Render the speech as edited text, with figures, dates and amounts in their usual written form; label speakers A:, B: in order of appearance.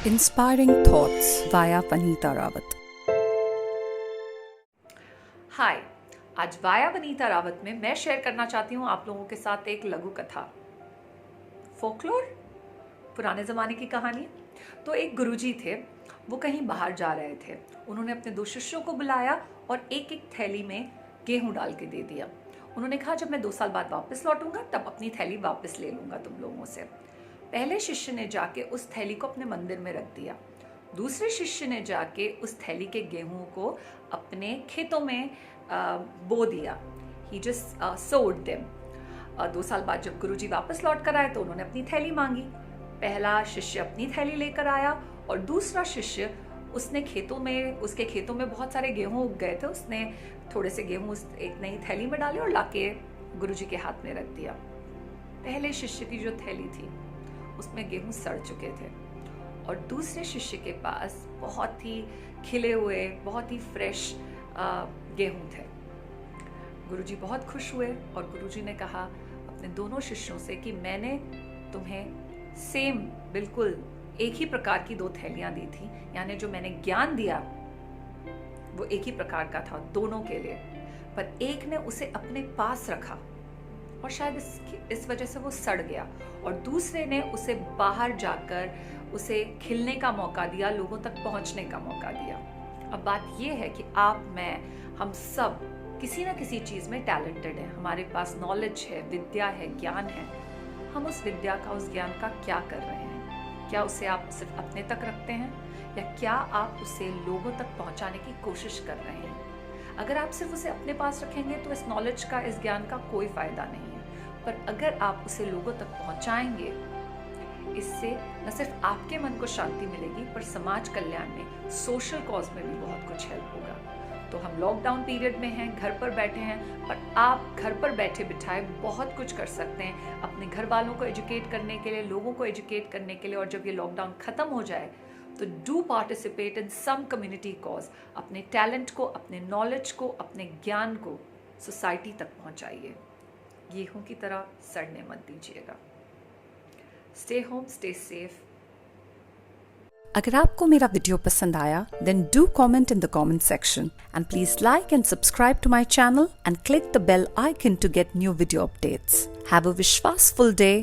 A: Inspiring Thoughts via Vanita Rawat.
B: हाय, आज via Vanita Rawat में मैं शेयर करना चाहती हूँ आप लोगों के साथ एक लघु कथा। फोकलोर, पुराने ज़माने की कहानी। तो एक गुरुजी थे, वो कहीं बाहर जा रहे थे। उन्होंने अपने 2 शिष्यों को बुलाया और एक एक थैली में गेहूं डाल के दे दिया। उन्होंने कहा जब मैं 2 साल बाद वापस लौटूंगा तब अपनी थैली वापस ले लूंगा तुम लोगों से। पहले शिष्य ने जाके उस थैली को अपने मंदिर में रख दिया। दूसरे शिष्य ने जाके उस थैली के गेहूं को अपने खेतों में बो दिया। ही जस्ट सोड देम। 2 साल बाद जब गुरुजी वापस लौट कर आए तो उन्होंने अपनी थैली मांगी। पहला शिष्य अपनी थैली लेकर आया और दूसरा शिष्य उसके खेतों में बहुत सारे गेहूं उग गए थे। उसने थोड़े से गेहूं उस एक नई थैली में डाले और लाके गुरुजी के हाथ में रख दिया। पहले शिष्य की जो थैली थी उसमें गेहूं सड़ चुके थे और दूसरे शिष्य के पास बहुत ही खिले हुए, बहुत ही फ्रेश गेहूं थे। गुरुजी बहुत खुश हुए और गुरुजी ने कहा अपने दोनों शिष्यों से कि मैंने तुम्हें सेम, बिल्कुल एक ही प्रकार की 2 थैलियां दी थी, यानी जो मैंने ज्ञान दिया वो एक ही प्रकार का था दोनों के लिए, पर एक ने उसे अपने पास रखा और शायद इस वजह से वो सड़ गया और दूसरे ने उसे बाहर जाकर उसे खिलने का मौका दिया, लोगों तक पहुंचने का मौका दिया। अब बात ये है कि आप, मैं, हम सब किसी ना किसी चीज़ में टैलेंटेड हैं। हमारे पास नॉलेज है, विद्या है, ज्ञान है। हम उस विद्या का, उस ज्ञान का क्या कर रहे हैं? क्या उसे आप सिर्फ अपने तक रखते हैं या क्या आप उसे लोगों तक पहुंचाने की कोशिश कर रहे हैं? अगर आप सिर्फ उसे अपने पास रखेंगे तो इस नॉलेज का, इस ज्ञान का कोई फायदा नहीं है। पर अगर आप उसे लोगों तक पहुंचाएंगे, इससे न सिर्फ आपके मन को शांति मिलेगी पर समाज कल्याण में, सोशल कॉज में भी बहुत कुछ हेल्प होगा। तो हम लॉकडाउन पीरियड में हैं, घर पर बैठे हैं, पर आप घर पर बैठे बिठाए बहुत कुछ कर सकते हैं अपने घर वालों को एजुकेट करने के लिए, लोगों को एजुकेट करने के लिए। और जब ये लॉकडाउन खत्म हो जाए तो do participate in some community cause. अपने टैलेंट को, अपने नॉलेज को, अपने ज्ञान को सोसाइटी तक पहुंचाइए। गेहूं की तरह सड़ने मत दीजिएगा। Stay home, stay safe.
A: अगर आपको मेरा वीडियो पसंद आया then do comment in the comment section and please like and subscribe to my channel and click the bell icon to get new video updates. Have a Vishwasful day.